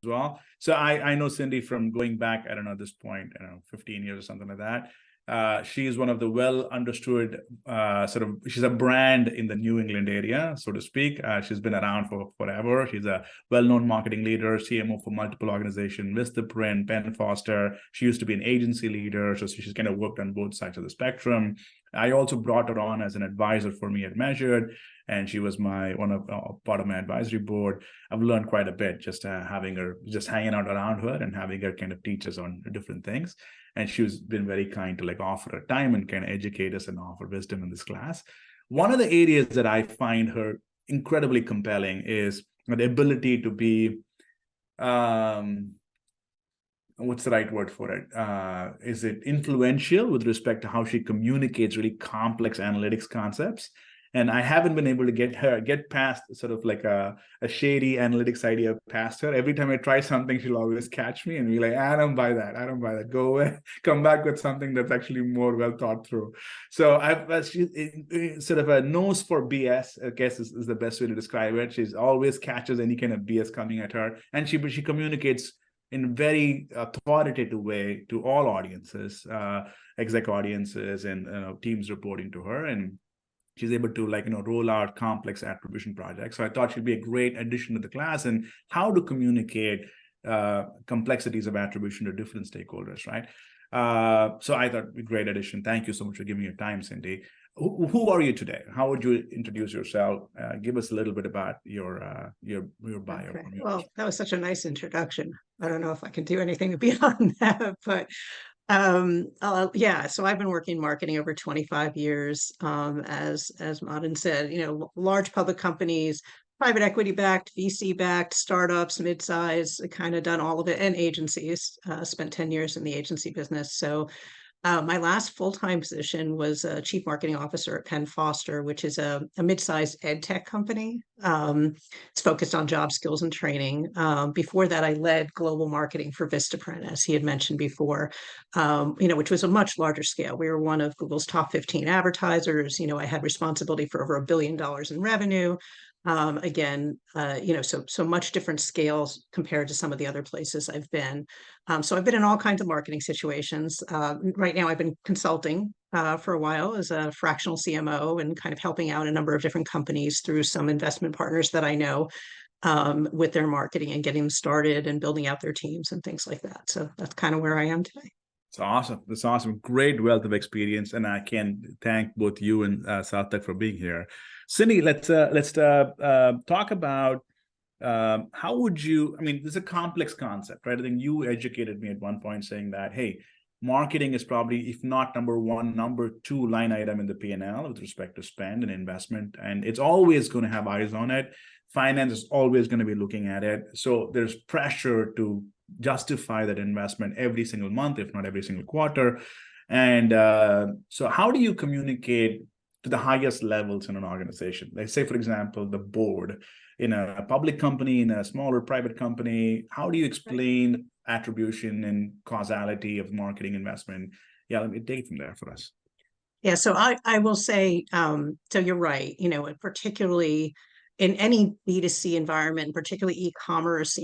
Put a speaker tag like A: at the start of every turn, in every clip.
A: well. So I know Cindy from going back, I don't know, at this point, 15 years or something like that. She is one of the well understood she's a brand in the New England area, so to speak. She's been around for forever. She's a well-known marketing leader, CMO for multiple organizations, Vistaprint, Penn Foster. She used to be an agency leader, so she's kind of worked on both sides of the spectrum. I also brought her on as an advisor for me at Measured, and she was part of my advisory board. I've learned quite a bit just having her, just hanging out around her and having her kind of teach us on different things. And she's been very kind to offer her time and kind of educate us and offer wisdom in this class. One of the areas that I find her incredibly compelling is the ability to be, what's the right word for it? Is it influential with respect to how she communicates really complex analytics concepts? And I haven't been able to get past sort of a shady analytics idea past her. Every time I try something, she'll always catch me and be like, I don't buy that. I don't buy that. Go away. Come back with something that's actually more well thought through. So she's sort of a nose for BS, I guess is the best way to describe it. She's always catches any kind of BS coming at her. And she communicates in a very authoritative way to all audiences, exec audiences and teams reporting to her. And she's able to roll out complex attribution projects. So I thought she'd be a great addition to the class and how to communicate complexities of attribution to different stakeholders, right? So I thought a great addition. Thank you so much for giving your time, Cindy. Who are you today? How would you introduce yourself? Give us a little bit about your bio.
B: Okay. Well, that was such a nice introduction. I don't know if I can do anything beyond that, but yeah, so I've been working in marketing over 25 years, as Madan said, large public companies, private equity backed, VC backed, startups, mid-size, kind of done all of it, and agencies, spent 10 years in the agency business. So my last full-time position was a chief marketing officer at Penn Foster, which is a mid-sized ed tech company. It's focused on job skills and training. Before that, I led global marketing for Vistaprint, as he had mentioned before, which was a much larger scale. We were one of Google's top 15 advertisers. I had responsibility for over $1 billion in revenue. So much different scales compared to some of the other places I've been. So I've been in all kinds of marketing situations. Right now I've been consulting for a while as a fractional CMO and kind of helping out a number of different companies through some investment partners that I know with their marketing and getting them started and building out their teams and things like that. So that's kind of where I am today.
A: It's awesome. That's awesome. Great wealth of experience. And I can thank both you and Sarthak for being here. Cindy, let's talk about how would you, this is a complex concept, right? I think you educated me at one point saying that, hey, marketing is probably, if not number one, number two line item in the P&L with respect to spend and investment. And it's always going to have eyes on it. Finance is always going to be looking at it. So there's pressure to justify that investment every single month, if not every single quarter. And so how do you communicate to the highest levels in an organization? Let's say, for example, the board in a public company, in a smaller private company. How do you explain attribution and causality of marketing investment? Yeah, let me take it from there for us.
B: Yeah, so I will say, so you're right, particularly in any B2C environment, particularly e-commerce,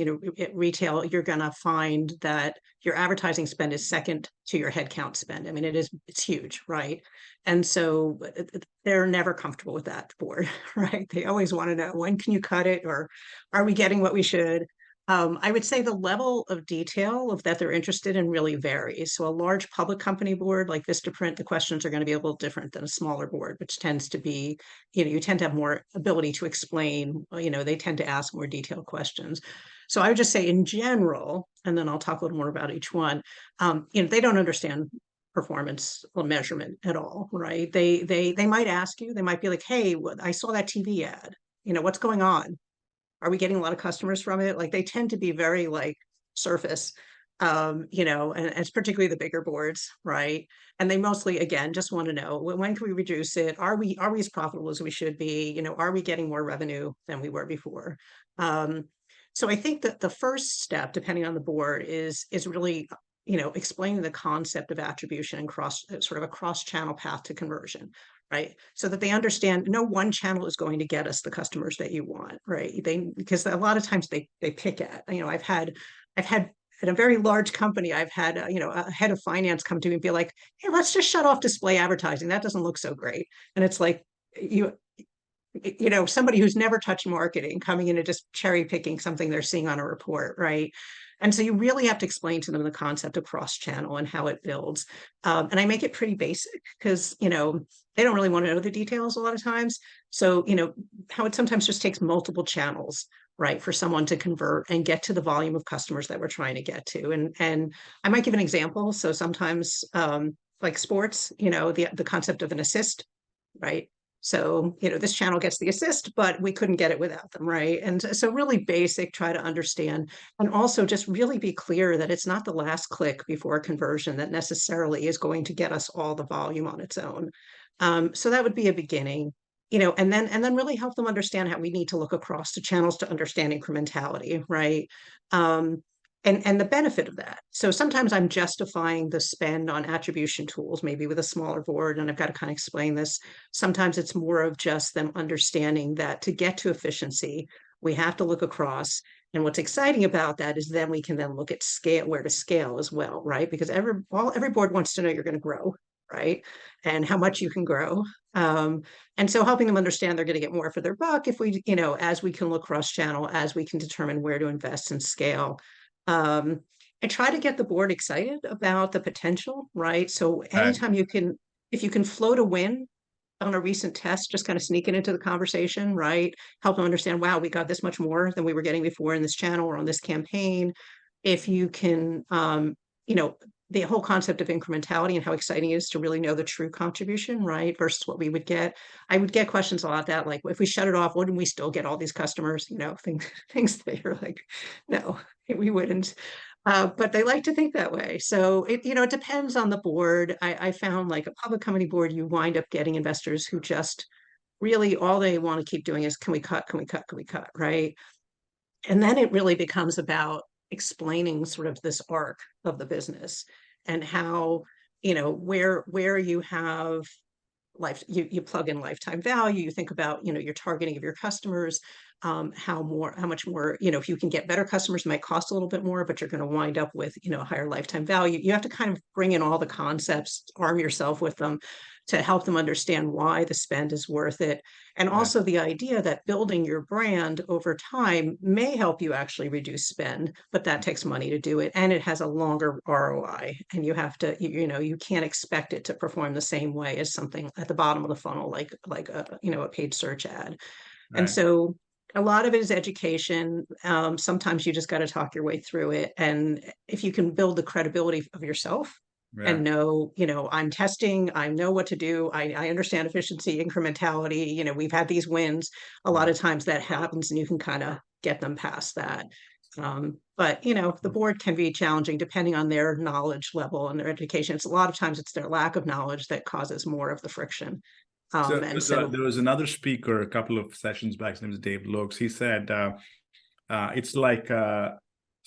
B: retail, you're going to find that your advertising spend is second to your headcount spend. It's huge, right? And so they're never comfortable with that board, right? They always want to know, when can you cut it? Or are we getting what we should? I would say the level of detail of that they're interested in really varies. So a large public company board like Vistaprint, the questions are going to be a little different than a smaller board, which tends to be, you tend to have more ability to explain, they tend to ask more detailed questions. So I would just say in general, and then I'll talk a little more about each one, they don't understand performance measurement at all, right? They might ask you, they might be like, hey, I saw that TV ad, what's going on? Are we getting a lot of customers from it? They tend to be very surface, and it's particularly the bigger boards, right? And they mostly, again, just want to know, when can we reduce it? Are we as profitable as we should be? Are we getting more revenue than we were before? So I think that the first step, depending on the board, is really, explaining the concept of attribution and sort of a cross-channel path to conversion, right? So that they understand no one channel is going to get us the customers that you want, right? Because a lot of times they pick at, I've had at a very large company, I've had a head of finance come to me and be like, hey, let's just shut off display advertising. That doesn't look so great. And it's like, you somebody who's never touched marketing coming in and just cherry picking something they're seeing on a report, right? And so you really have to explain to them the concept of cross channel and how it builds. And I make it pretty basic because, they don't really want to know the details a lot of times. So, how it sometimes just takes multiple channels, right, for someone to convert and get to the volume of customers that we're trying to get to. And I might give an example. So sometimes, like sports, the concept of an assist, right? So, this channel gets the assist, but we couldn't get it without them, right? And so really basic, try to understand, and also just really be clear that it's not the last click before a conversion that necessarily is going to get us all the volume on its own. So that would be a beginning, and then really help them understand how we need to look across the channels to understand incrementality, right? Um, and the benefit of that. So sometimes I'm justifying the spend on attribution tools, maybe with a smaller board, and I've got to kind of explain this. Sometimes it's more of just them understanding that to get to efficiency, we have to look across. And what's exciting about that is then we can then look at scale, where to scale as well, right? Because every board wants to know you're going to grow, right? And how much you can grow. And so helping them understand they're going to get more for their buck if we, as we can look cross channel, as we can determine where to invest and scale. um, and try to get the board excited about the potential, right? So
A: Right.
B: anytime if you can float a win on a recent test, just kind of sneak it into the conversation, right? Help them understand, wow, we got this much more than we were getting before in this channel or on this campaign. If you can, you know, the whole concept of incrementality and how exciting it is to really know the true contribution, right? Versus what we would get. I would get questions a lot that, like, if we shut it off, wouldn't we still get all these customers? Things that you're like, no, we wouldn't. But they like to think that way. So it depends on the board. I found like a public company board, you wind up getting investors who just really all they want to keep doing is, can we cut? Can we cut? Can we cut? Right. And then it really becomes about explaining sort of this arc of the business and how, where you have you plug in lifetime value, you think about your targeting of your customers, how much more, if you can get better customers, it might cost a little bit more, but you're going to wind up with a higher lifetime value. You have to kind of bring in all the concepts, arm yourself with them to help them understand why the spend is worth it. And
A: Right.
B: also the idea that building your brand over time may help you actually reduce spend, but that takes money to do it. And it has a longer ROI. And you have to, you can't expect it to perform the same way as something at the bottom of the funnel, like a paid search ad. And
A: Right.
B: so a lot of it is education. Sometimes you just got to talk your way through it. And if you can build the credibility of yourself
A: Yeah.
B: and know, I'm testing, I know what to do, I understand efficiency, incrementality, we've had these wins. A lot
A: Yeah.
B: of times that happens and you can kind of get them past that. But the board can be challenging depending on their knowledge level and their education. It's a lot of times it's their lack of knowledge that causes more of the friction.
A: So
B: And so
A: there was another speaker a couple of sessions back. His name is Dave Lokes. He said it's like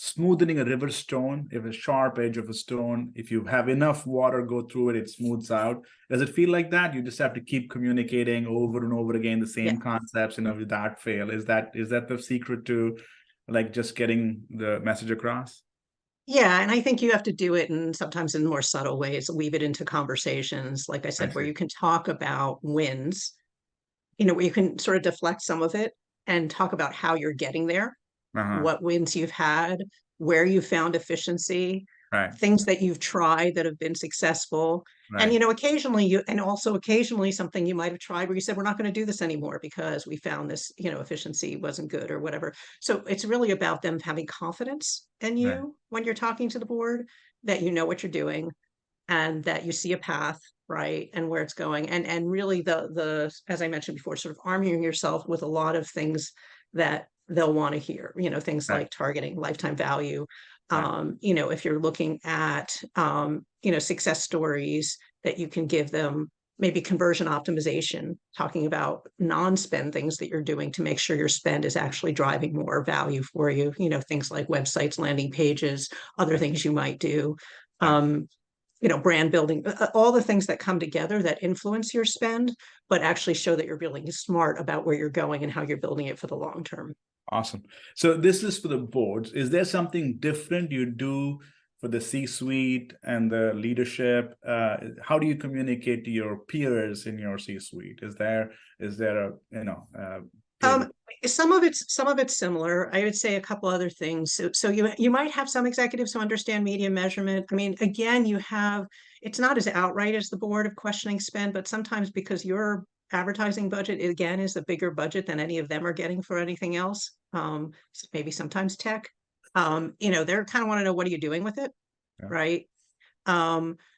A: smoothing a river stone. If a sharp edge of a stone, if you have enough water go through it, it smooths out. Does it feel like that? You just have to keep communicating over and over again the
B: yeah.
A: same concepts, without fail. Is that the secret to like just getting the message across?
B: Yeah, and I think you have to do it in sometimes in more subtle ways, weave it into conversations, like I
A: I
B: said, where
A: see.
B: you can talk about wins, where you can sort of deflect some of it and talk about how you're getting there,
A: Uh-huh.
B: what wins you've had, where you found efficiency,
A: Right.
B: things that you've tried that have been successful. And
A: Right.
B: occasionally something you might have tried where you said, we're not going to do this anymore because we found this, efficiency wasn't good or whatever. So it's really about them having confidence in
A: Right.
B: you when you're talking to the board, that you know what you're doing and that you see a path, right, and where it's going. And really the as I mentioned before, sort of arming yourself with a lot of things that they'll want to hear, things
A: Right.
B: like targeting lifetime value.
A: Right.
B: If you're looking at success stories that you can give them, maybe conversion optimization, talking about non-spend things that you're doing to make sure your spend is actually driving more value for you, things like websites, landing pages, other
A: Right.
B: things you might do.
A: Right.
B: Um, brand building, all the things that come together that influence your spend, but actually show that you're really smart about where you're going and how you're building it for the long term.
A: Awesome. So this is for the boards. Is there something different you do for the C-suite and the leadership? How do you communicate to your peers in your C-suite? Is there a
B: Um, some of it's similar. I would say a couple other things. So you might have some executives who understand media measurement. I mean, again, it's not as outright as the board of questioning spend, but sometimes because your advertising budget again is a bigger budget than any of them are getting for anything else. Maybe sometimes tech. They're kind of want to know, what are you doing with it,
A: Yeah.
B: right?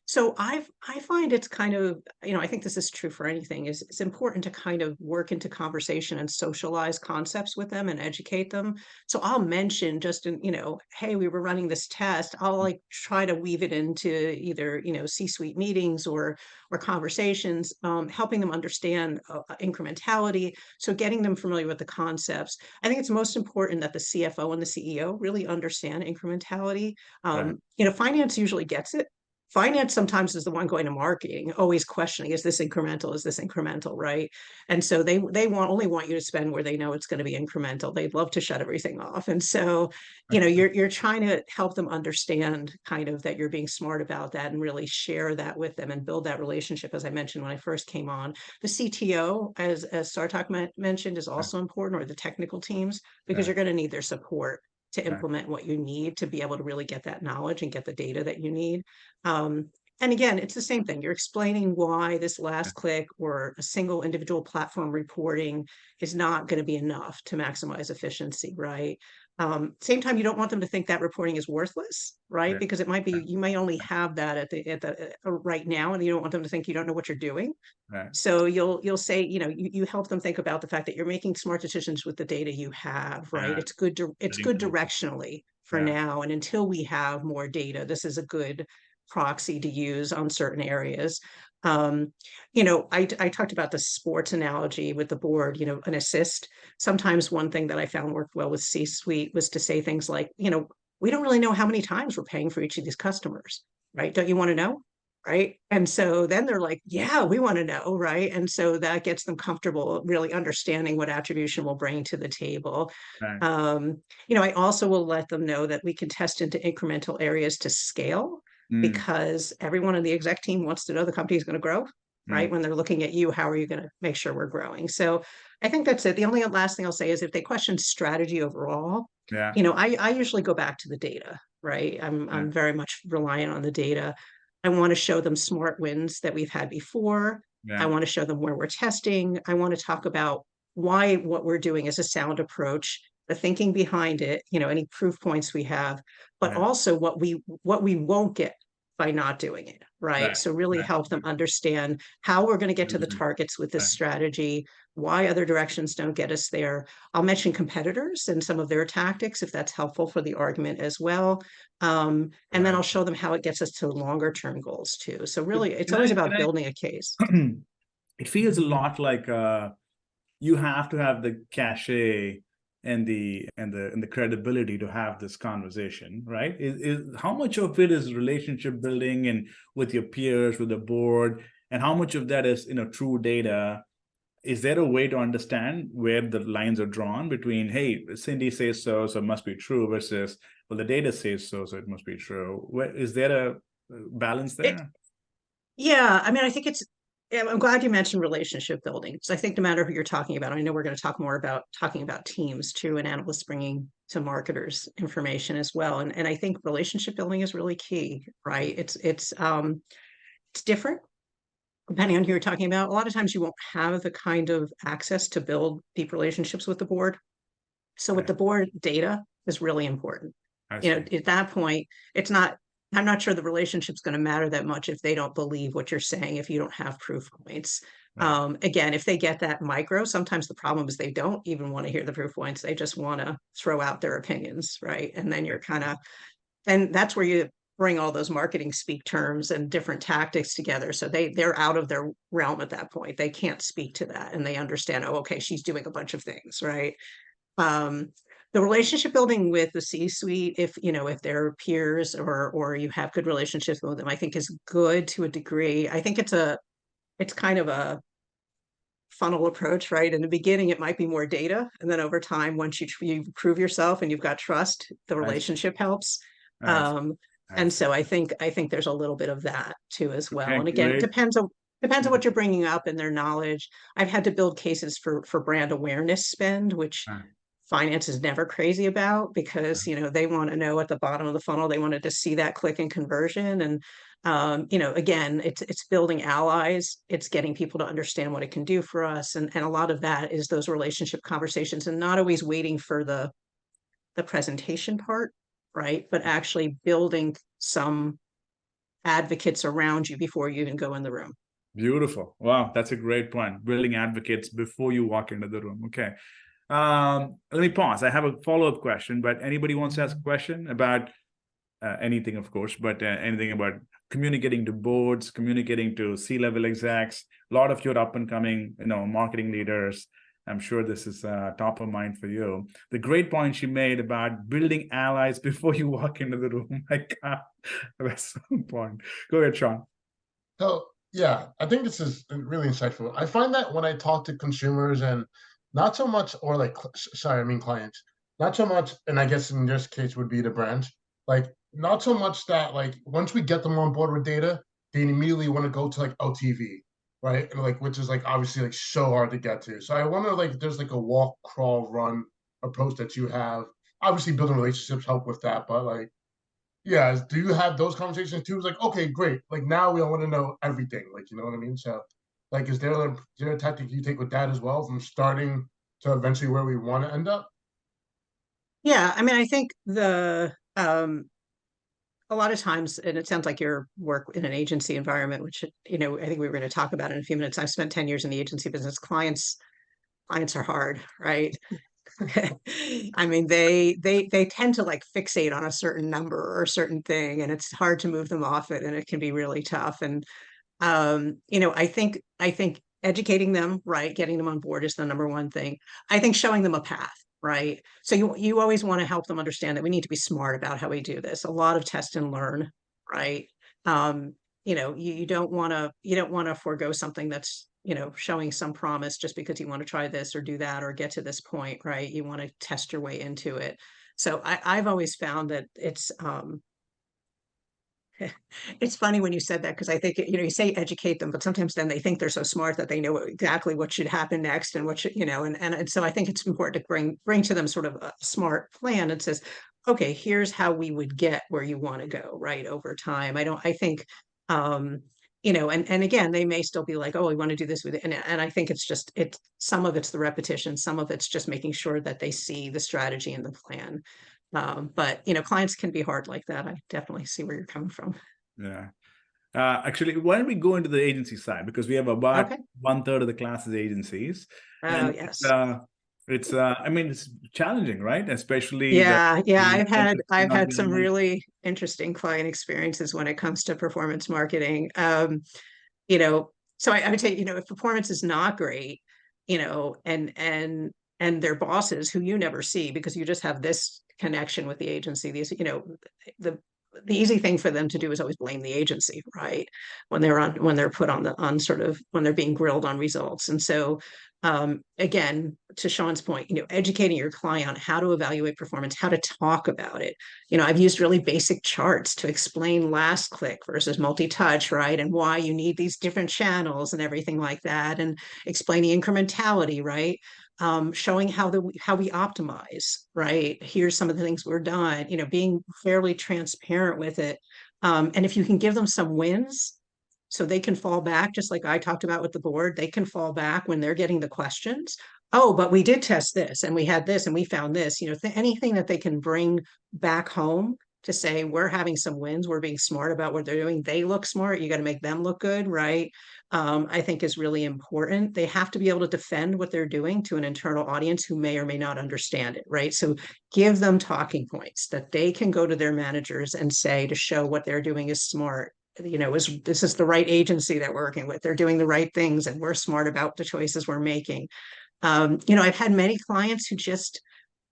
B: So I find it's kind of, I think this is true for anything, is it's important to kind of work into conversation and socialize concepts with them and educate them. So I'll mention just hey, we were running this test. I'll like try to weave it into either, C-suite meetings or conversations, helping them understand incrementality. So getting them familiar with the concepts. I think it's most important that the CFO and the CEO really understand incrementality.
A: Right.
B: Finance usually gets it. Finance sometimes is the one going to marketing, always questioning, is this incremental? Is this incremental, right? And so they only want you to spend where they know it's going to be incremental. They'd love to shut everything off. And so, you're trying to help them understand kind of that you're being smart about that and really share that with them and build that relationship. As I mentioned when I first came on, the CTO, as Sartak mentioned, is also important, or the technical teams, because you're going to need their support to implement what you need to be able to really get that knowledge and get the data that you need. And again, it's the same thing. You're explaining why this last click or a single individual platform reporting is not going to be enough to maximize efficiency, right? Same time, you don't want them to think that reporting is worthless, right? Because it might be, you might only have that at the right now, and you don't want them to think you don't know what you're doing.
A: Right.
B: So you'll say, you help them think about the fact that you're making smart decisions with the data you have, right? It's good directionally for now. And until we have more data, this is a good proxy to use on certain areas. I talked about the sports analogy with the board, an assist. Sometimes one thing that I found worked well with C-suite was to say things like, we don't really know how many times we're paying for each of these customers, right? Don't you want to know? Right. And so then they're like, yeah, we want to know. Right. And so that gets them comfortable really understanding what attribution will bring to the table.
A: Right.
B: I also will let them know that we can test into incremental areas to scale, because everyone in the exec team wants to know the company is going to grow. Right. When they're looking at you, how are you going to make sure we're growing? So I think that's it. The only last thing I'll say is if they question strategy overall, I usually go back to the data. Right. I'm very much reliant on the data. I want to show them smart wins that we've had before. I want to show them where we're testing. I want to talk about why what we're doing is a sound approach, the thinking behind it, any proof points we have, but also what we won't get by not doing it, right? So really help them understand how we're going to get to the targets with this strategy, why other directions don't get us there. I'll mention competitors and some of their tactics if that's helpful for the argument as well. And then I'll show them how it gets us to longer term goals too. So really, it's always about building a case.
A: It feels a lot like you have to have the cachet and the credibility to have this conversation, right? How much of it is relationship building and with your peers, with the board, and how much of that is true data? Is there a way to understand where the lines are drawn between, hey, Cindy says so it must be true, versus, well, the data says so it must be true? Is there a balance there?
B: I mean, I think I'm glad you mentioned relationship building. So I think no matter who you're talking about, I know we're going to talk more about talking about teams too, and analysts bringing to marketers information as well. And I think relationship building is really key, right? It's different depending on who you're talking about. A lot of times you won't have the kind of access to build deep relationships with the board. So with the board, data is really important. At that point, I'm not sure the relationship's going to matter that much if they don't believe what you're saying, if you don't have proof points. Again, if they get that micro, sometimes the problem is they don't even want to hear the proof points. They just want to throw out their opinions, right? And then and that's where you bring all those marketing speak terms and different tactics together. So they're out of their realm at that point. They can't speak to that, and they understand, oh, okay, she's doing a bunch of things, right? The relationship building with the C-suite, if you know, if they're peers or you have good relationships with them, I think is good to a degree. I think it's kind of a funnel approach, right? In the beginning, it might be more data, and then over time, once you prove yourself and you've got trust, the
A: I see.
B: relationship helps.
A: I see.
B: Um,
A: I
B: and
A: see.
B: so I think there's a little bit of that too as well.
A: Okay,
B: And again, it
A: great.
B: depends on
A: Mhm.
B: what you're bringing up and their knowledge. I've had to build cases for brand awareness spend, which
A: Uh,
B: finance is never crazy about because they want to know at the bottom of the funnel, they wanted to see that click and conversion. And again, it's building allies, it's getting people to understand what it can do for us. And a lot of that is those relationship conversations and not always waiting for the presentation part, right? But actually building some advocates around you before you even go in the room.
A: Beautiful. Wow, that's a great point. Building advocates before you walk into the room. Okay. Let me pause. I have a follow-up question, but anybody wants to ask a question about anything, of course, but anything about communicating to boards, communicating to C-level execs, a lot of your up and coming, marketing leaders. I'm sure this is top of mind for you. The great point she made about building allies before you walk into the room. Like, that's so important. Go ahead, Sean.
C: So yeah, I think this is really insightful. I find that when I talk to consumers and not so much, or like, sorry, I mean clients, not so much, and I guess in this case would be the brands, like not so much that like once we get them on board with data, they immediately want to go to like LTV, right? And like which is like obviously like so hard to get to. So I wonder like there's like a walk, crawl, run approach that you have. Obviously, building relationships help with that, but like yeah, do you have those conversations too? It's like, okay, great. Like now we all want to know everything. Like, you know what I mean? So, like, is there a tactic you take with that as well, from starting to eventually where we want to end up?
B: Yeah, I mean, I think a lot of times, and it sounds like your work in an agency environment, which I think we were going to talk about in a few minutes. I've spent 10 years in the agency business. Clients are hard, right? I mean, they tend to like fixate on a certain number or a certain thing, and it's hard to move them off it, and it can be really tough. And I think educating them, right, getting them on board is the number one thing. I think showing them a path, right? So you always want to help them understand that we need to be smart about how we do this. A lot of test and learn, right? You don't want to forego something that's showing some promise just because you want to try this or do that or get to this point, right? You want to test your way into it. So I've always found that it's funny when you said that because I think you say educate them, but sometimes then they think they're so smart that they know exactly what should happen next and what should and so I think it's important to bring to them sort of a smart plan that says, okay, here's how we would get where you want to go, right, over time. I think and again they may still be like, oh, we want to do this with it, and I think it's some of it's the repetition, some of it's just making sure that they see the strategy and the plan. But clients can be hard like that. I definitely see where you're coming from.
A: Yeah. Actually, why don't we go into the agency side? Because we have about
B: Okay.
A: one third of the class is agencies.
B: Oh,
A: And
B: yes.
A: I mean, it's challenging, right? Especially
B: Yeah, yeah.
A: the
B: I've had some
A: non-
B: really interesting client experiences when it comes to performance marketing. You know, so I would say, if performance is not great, and their bosses who you never see because you just have this connection with the agency, the the easy thing for them to do is always blame the agency, right? When they're put on sort of when they're being grilled on results. And so again, to Sean's point, educating your client on how to evaluate performance, how to talk about it. I've used really basic charts to explain last click versus multi-touch, right? And why you need these different channels and everything like that, and explaining incrementality, right? Showing how we optimize, right? Here's some of the things we're done, being fairly transparent with it. And if you can give them some wins, so they can fall back, just like I talked about with the board, they can fall back when they're getting the questions. Oh, but we did test this and we had this and we found this, anything that they can bring back home to say, we're having some wins, we're being smart about what they're doing. They look smart. You got to make them look good, right? I think is really important. They have to be able to defend what they're doing to an internal audience who may or may not understand it, right? So give them talking points that they can go to their managers and say to show what they're doing is smart. This is the right agency that we're working with. They're doing the right things and we're smart about the choices we're making. I've had many clients who just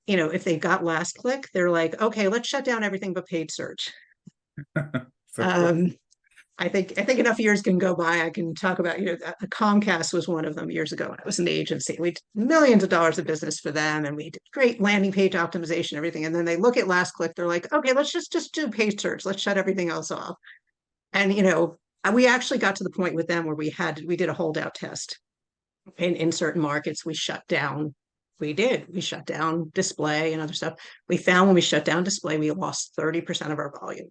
B: if they've got last click, they're like, okay, let's shut down everything but paid search.
A: So cool.
B: I think enough years can go by. I can talk about, Comcast was one of them years ago. I was an agency. We did millions of dollars of business for them, and we did great landing page optimization, everything. And then they look at last click, they're like, okay, let's just do paid search. Let's shut everything else off. And we actually got to the point with them where we did a holdout test in certain markets. We shut down display and other stuff. We found when we shut down display, we lost 30% of our volume.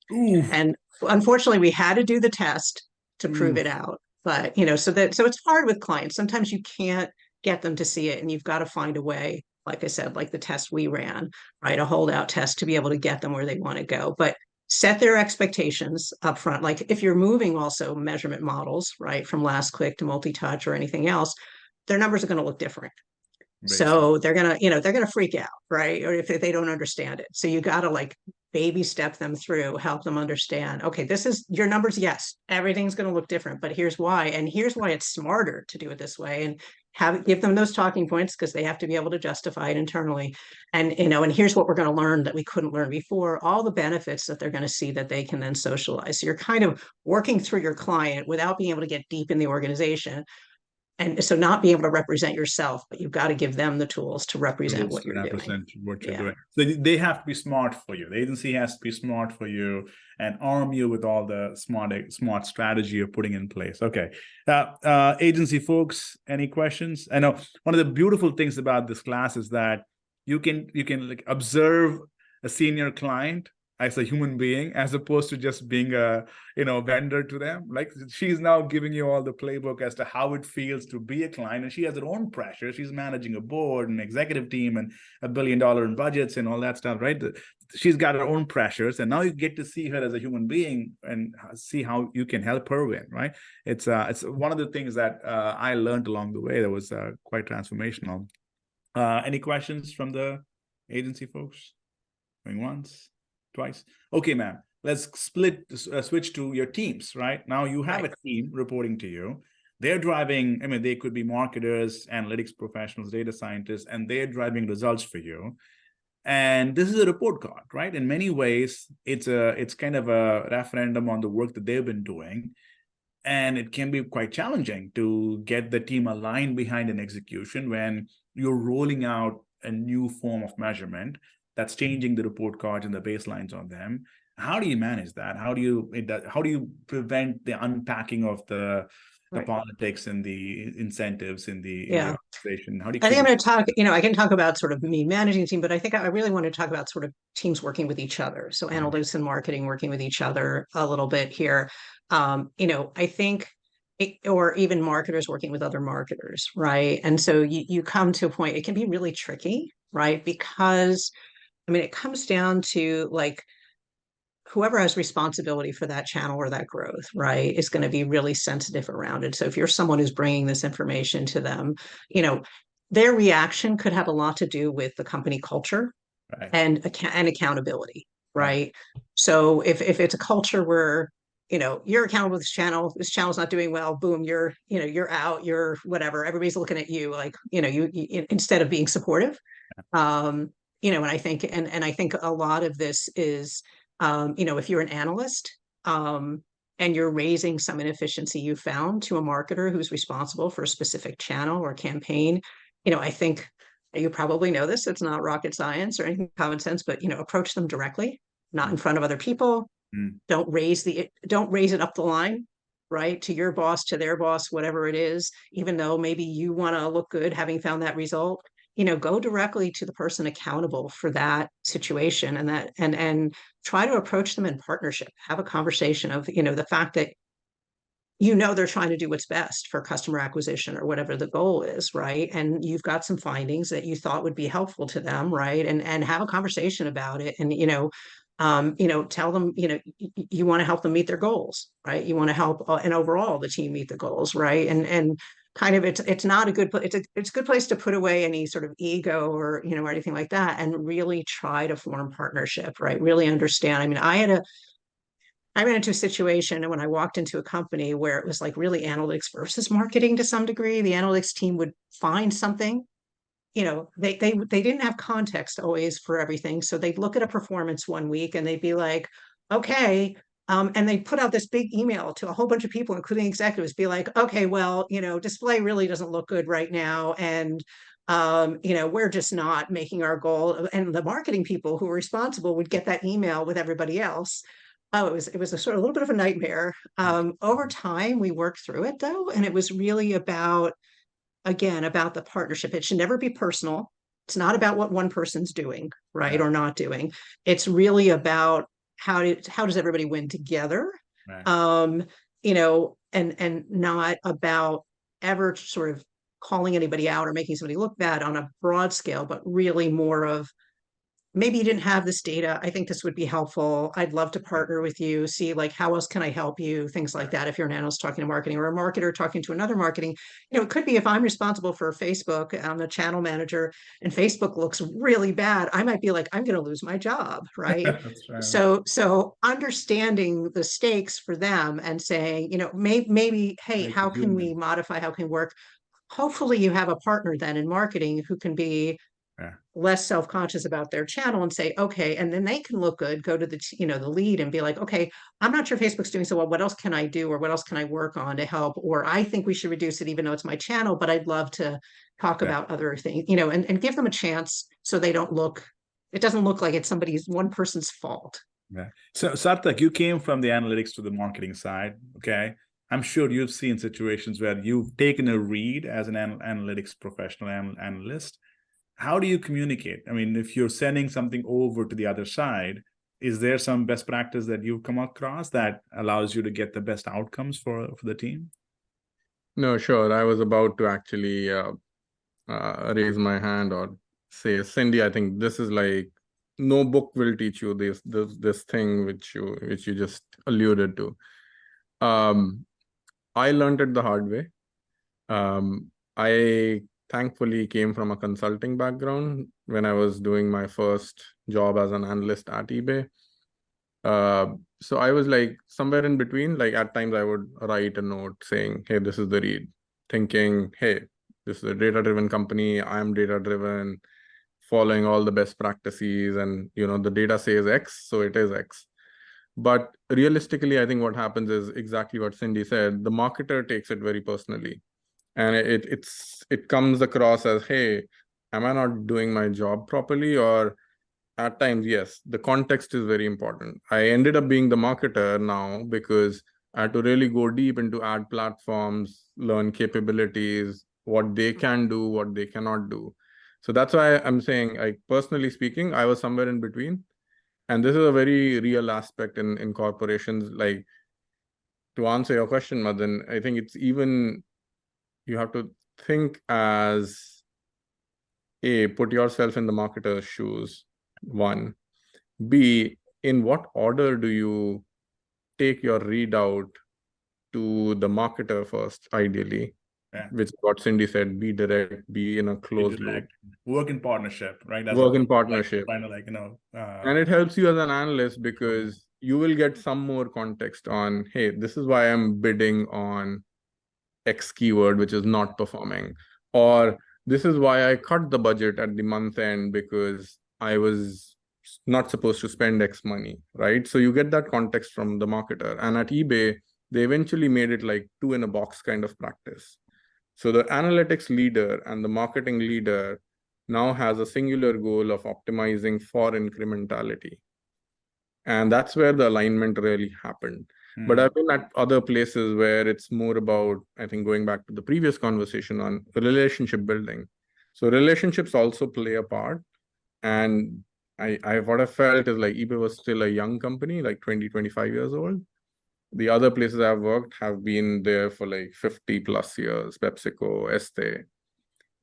A: Ooh.
B: And unfortunately, we had to do the test to prove it out. But so it's hard with clients. Sometimes you can't get them to see it, and you've got to find a way, like I said, like the test we ran, right? A holdout test to be able to get them where they want to go. But set their expectations up front. Like if you're moving also measurement models, right, from last click to multi-touch or anything else, their numbers are going to look different. So they're gonna freak out, right? Or if they don't understand it. So you got to like baby step them through, help them understand, okay, this is your numbers. Yes, everything's going to look different, but here's why. And here's why it's smarter to do it this way, and give them those talking points, because they have to be able to justify it internally. And and here's what we're going to learn that we couldn't learn before, all the benefits that they're going to see that they can then socialize. So you're kind of working through your client without being able to get deep in the organization. And so not being able to represent yourself, but you've got to give them the tools to represent what you're doing.
A: What you're doing. So they have to be smart for you. The agency has to be smart for you and arm you with all the smart strategy you're putting in place. Okay. Agency folks, any questions? I know one of the beautiful things about this class is that you can like observe a senior client as a human being, as opposed to just being a vendor to them. Like she's now giving you all the playbook as to how it feels to be a client, and she has her own pressure. She's managing a board and executive team and $1 billion in budgets and all that stuff, right? She's got her own pressures, and now you get to see her as a human being and see how you can help her win, right? It's one of the things that I learned along the way that was quite transformational. Any questions from the agency folks? Going once? Twice. Okay, ma'am. Let's switch to your teams, right? Now you have a team reporting to you. They're driving, they could be marketers, analytics professionals, data scientists, and they're driving results for you. And this is a report card, right? In many ways, it's kind of a referendum on the work that they've been doing. And it can be quite challenging to get the team aligned behind an execution when you're rolling out a new form of measurement that's changing the report cards and the baselines on them. How do you manage that? How do you prevent the unpacking of the politics and the incentives in the organization? How do you?
B: I think I'm going to talk. I can talk about sort of me managing the team, but I think I really want to talk about sort of teams working with each other. So analytics and marketing working with each other a little bit here. I think. Or even marketers working with other marketers, right? And so you come to a point, it can be really tricky, right? Because it comes down to like whoever has responsibility for that channel or that growth, right, is going to be really sensitive around it. So if you're someone who's bringing this information to them, their reaction could have a lot to do with the company culture and accountability, right? So if it's a culture where you're accountable to this channel's not doing well, boom, you're out, you're whatever, everybody's looking at you like you instead of being supportive. And I think I think a lot of this is if you're an analyst and you're raising some inefficiency you found to a marketer who's responsible for a specific channel or campaign, I think you probably know this, it's not rocket science or anything, common sense, but approach them directly, not in front of other people. Don't raise it up the line, right, to your boss, to their boss, whatever it is, even though maybe you want to look good having found that result. Go directly to the person accountable for that situation, and try to approach them in partnership. Have a conversation of the fact that they're trying to do what's best for customer acquisition or whatever the goal is, right? And you've got some findings that you thought would be helpful to them, right? And have a conversation about it, and tell them you want to help them meet their goals, right? You want to help and overall the team meet the goals, right? And kind of it's not a good it's a good place to put away any sort of ego or or anything like that, and really try to form partnership, right? Really understand. I ran into a situation when I walked into a company where it was like really analytics versus marketing to some degree. The analytics team would find something they didn't have context always for everything. So they'd look at a performance one week and they'd be like, okay. And they put out this big email to a whole bunch of people, including executives, be like, okay, well, display really doesn't look good right now. And, we're just not making our goal. And the marketing people who were responsible would get that email with everybody else. Oh, it was a sort of a little bit of a nightmare. Over time, we worked through it though. And it was really about the partnership. It should never be personal. It's not about what one person's doing, right, or not doing. It's really about how does everybody win together, and not about ever sort of calling anybody out or making somebody look bad on a broad scale, but really more of, maybe you didn't have this data. I think this would be helpful. I'd love to partner with you, see like, how else can I help you? Things like that. If you're an analyst talking to marketing or a marketer talking to another marketing, it could be if I'm responsible for Facebook, I'm a channel manager and Facebook looks really bad. I might be like, I'm going to lose my job. Right.
A: That's right.
B: So understanding the stakes for them and saying, maybe, hey, how can we modify? How can we work? Hopefully you have a partner then in marketing who can be less self-conscious about their channel and say, okay, and then they can look good, go to the, the lead and be like, okay, I'm not sure Facebook's doing so well. What else can I do? Or what else can I work on to help? Or I think we should reduce it, even though it's my channel, but I'd love to talk about other things, and give them a chance so they don't it doesn't look like it's one person's fault.
A: Yeah. So Sarthak, you came from the analytics to the marketing side. Okay. I'm sure you've seen situations where you've taken a read as an analytics professional analyst. How do you communicate? I mean, if you're sending something over to the other side, is there some best practice that you've come across that allows you to get the best outcomes for the team?
D: No, sure. I was about to actually raise my hand or say, Cindy, I think this is like, no book will teach you this thing which you just alluded to. I learned it the hard way. I thankfully came from a consulting background when I was doing my first job as an analyst at eBay. So I was like somewhere in between. Like at times I would write a note saying, hey, this is the read, thinking, hey, this is a data-driven company. I'm data-driven, following all the best practices, and the data says X, so it is X. But realistically, I think what happens is exactly what Cindy said. The marketer takes it very personally. And it comes across as, hey, am I not doing my job properly? Or at times, yes, the context is very important. I ended up being the marketer now because I had to really go deep into ad platforms, learn capabilities, what they can do, what they cannot do. So that's why I'm saying, like, personally speaking, I was somewhere in between. And this is a very real aspect in corporations. Like, to answer your question, Madan, I think it's even, you have to think as A, put yourself in the marketer's shoes, one. B, in what order do you take your readout to the marketer first, ideally? Which is what Cindy said, be direct, be in a closed loop.
A: Work in partnership, right? That's
D: work in partnership. And it helps you as an analyst because you will get some more context on, hey, this is why I'm bidding on X keyword, which is not performing. Or this is why I cut the budget at the month end because I was not supposed to spend X money, right? So you get that context from the marketer. And at eBay, they eventually made it like 2-in-a-box kind of practice. So the analytics leader and the marketing leader now has a singular goal of optimizing for incrementality. And that's where the alignment really happened. But I've been at other places where it's more about, I think, going back to the previous conversation on relationship building. So relationships also play a part. And what I felt is like eBay was still a young company, like 20, 25 years old. The other places I've worked have been there for like 50 plus years, PepsiCo, Estee.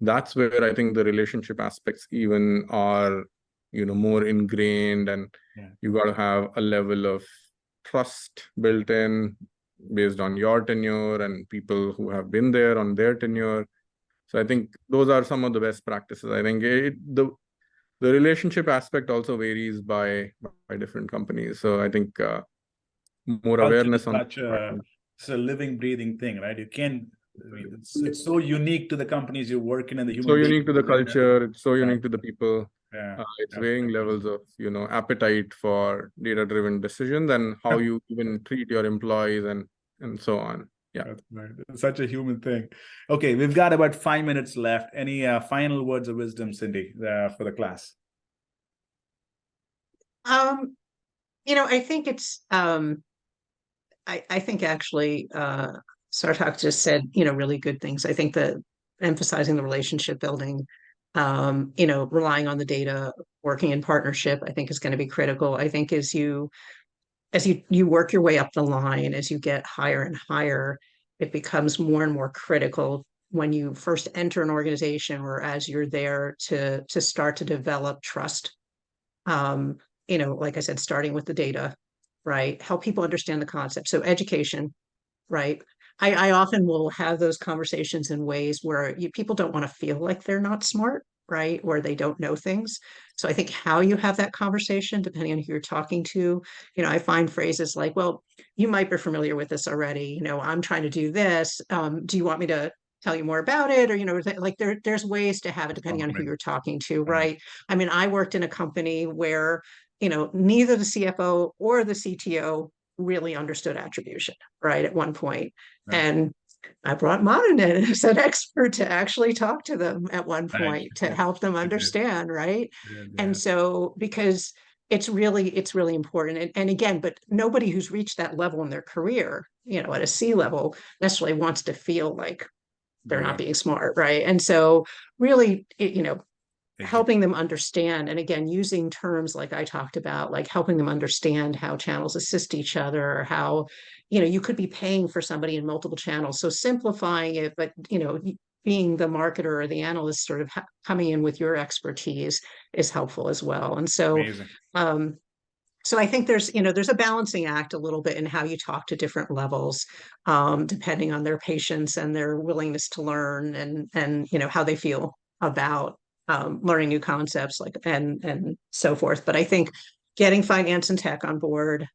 D: That's where I think the relationship aspects even are, more ingrained, and you got to have a level of trust built in based on your tenure and people who have been there on their tenure. So I think those are some of the best practices. I think the relationship aspect also varies by different companies. So I think more awareness on
A: it's a living, breathing thing, right? You can't I mean, it's so unique to the companies you work in and the human
D: So
A: beings.
D: unique to the culture, it's so unique to the people.
A: Yeah.
D: It's varying levels of, appetite for data-driven decisions and how you even treat your employees and so on. Yeah.
A: That's right. It's such a human thing. Okay, we've got about 5 minutes left. Any final words of wisdom, Cindy, for the class?
B: I think it's I think actually Sarthak just said, really good things. I think that emphasizing the relationship building, relying on the data, working in partnership, I think is going to be critical. I think as you work your way up the line, as you get higher and higher, it becomes more and more critical when you first enter an organization or as you're there to start to develop trust. Like I said, starting with the data, right? Help people understand the concept. So education, right? I often will have those conversations in ways where people don't want to feel like they're not smart, right? Or they don't know things. So I think how you have that conversation, depending on who you're talking to, I find phrases like, well, you might be familiar with this already. I'm trying to do this. Do you want me to tell you more about it? Or, like there's ways to have it depending on who you're talking to, right? I mean, I worked in a company where, neither the CFO or the CTO really understood attribution, right, at one point.
A: Yeah.
B: And I brought Manan in as an expert to actually talk to them at one point to help them understand, right? And so because it's really important. And again, but nobody who's reached that level in their career, at a C level necessarily wants to feel like they're not being smart, right? And so really, helping them understand, and again, using terms like I talked about, like helping them understand how channels assist each other, or how, you could be paying for somebody in multiple channels. So simplifying it, but, being the marketer or the analyst sort of coming in with your expertise is helpful as well. And so, so I think there's a balancing act a little bit in how you talk to different levels, depending on their patience and their willingness to learn and how they feel about learning new concepts and so forth. But I think getting finance and tech on board,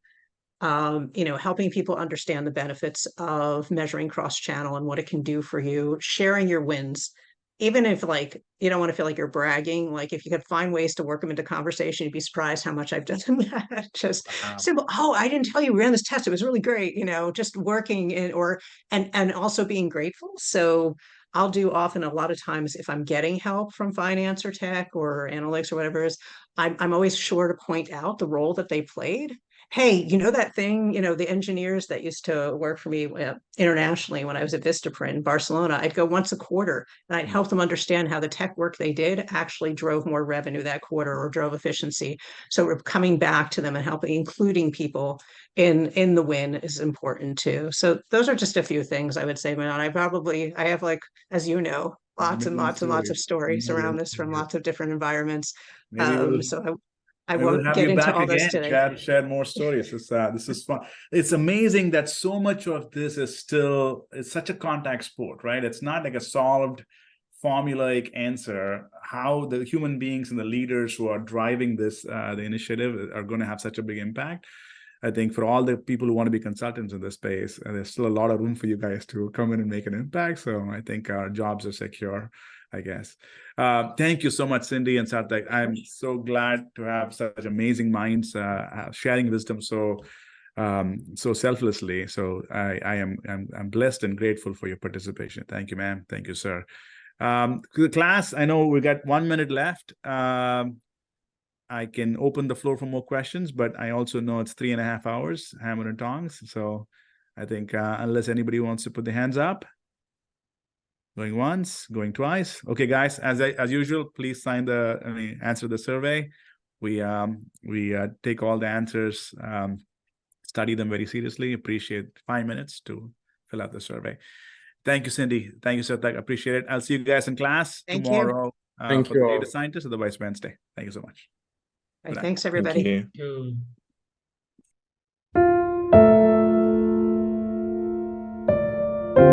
B: helping people understand the benefits of measuring cross-channel and what it can do for you, sharing your wins, even if like you don't want to feel like you're bragging, like if you could find ways to work them into conversation, you'd be surprised how much I've done that. Just simple, oh, I didn't tell you we ran this test, it was really great, just working in and also being grateful. So I'll do often a lot of times if I'm getting help from finance or tech or analytics or whatever it is, I'm always sure to point out the role that they played. Hey, that thing, the engineers that used to work for me internationally when I was at Vistaprint in Barcelona, I'd go once a quarter and I'd help them understand how the tech work they did actually drove more revenue that quarter or drove efficiency. So we're coming back to them and helping, including people in the win is important too. So those are just a few things I would say, Manan. I have like, as you know, lots and lots and lots of stories around this from lots of different environments. So I won't get into all this today.
A: Share more stories. This is fun. It's amazing that so much of this is it's such a contact sport, right? It's not like a solved formulaic answer. How the human beings and the leaders who are driving this, the initiative, are going to have such a big impact. I think for all the people who want to be consultants in this space, there's still a lot of room for you guys to come in and make an impact. So I think our jobs are secure, I guess. Thank you so much, Cindy and Sarthak. I'm so glad to have such amazing minds sharing wisdom so selflessly. So I'm blessed and grateful for your participation. Thank you, ma'am. Thank you, sir. The class, I know we got 1 minute left. I can open the floor for more questions, but I also know it's 3.5 hours, hammer and tongs. So I think unless anybody wants to put their hands up. Going once, going twice. Okay, guys, as usual, please answer the survey. We take all the answers, study them very seriously. Appreciate 5 minutes to fill out the survey. Thank you, Cindy. Thank you, Sarthak. Appreciate it. I'll see you guys in class tomorrow for the data scientist, otherwise Wednesday. Thank you so much.
B: Thanks, everybody.
D: Thank you.